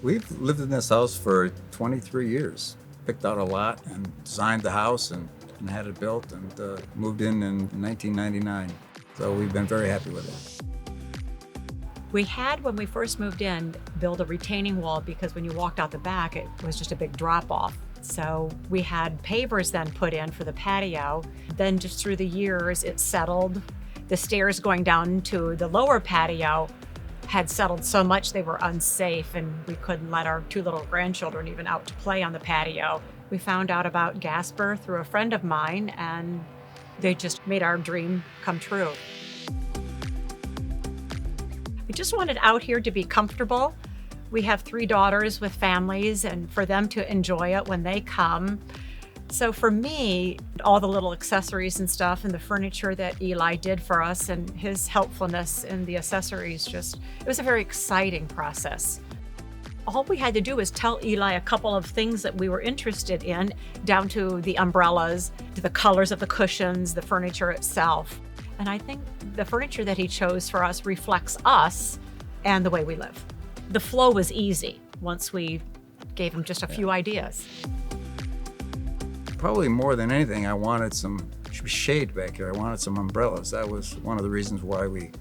We've lived in this house for 23 years. Picked out a lot and designed the house and had it built and moved in 1999. So we've been very happy with it. We had, when we first moved in, build a retaining wall because when you walked out the back, it was just a big drop off. So we had pavers then put in for the patio. Then just through the years, it settled. The stairs going down to the lower patio had settled so much they were unsafe and we couldn't let our two little grandchildren even out to play on the patio. We found out about Gasper through a friend of mine and they just made our dream come true. We just wanted out here to be comfortable. We have 3 daughters with families and for them to enjoy it when they come. So for me, all the little accessories and stuff and the furniture that Eli did for us and his helpfulness in the accessories, it was a very exciting process. All we had to do was tell Eli a couple of things that we were interested in, down to the umbrellas, to the colors of the cushions, the furniture itself. And I think the furniture that he chose for us reflects us and the way we live. The flow was easy once we gave him just a few ideas. Probably more than anything, I wanted some shade back here. I wanted some umbrellas. That was one of the reasons why we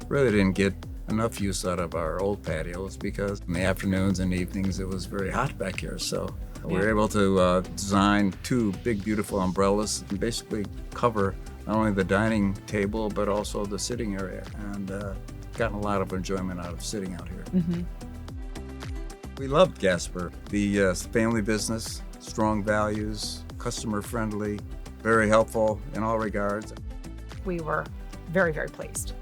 really didn't get enough use out of our old patios, because in the afternoons and evenings it was very hot back here. So we were able to design 2 big, beautiful umbrellas and basically cover not only the dining table but also the sitting area, and gotten a lot of enjoyment out of sitting out here. Mm-hmm. We loved Gasper, the family business, strong values, customer friendly, very helpful in all regards. We were very, very pleased.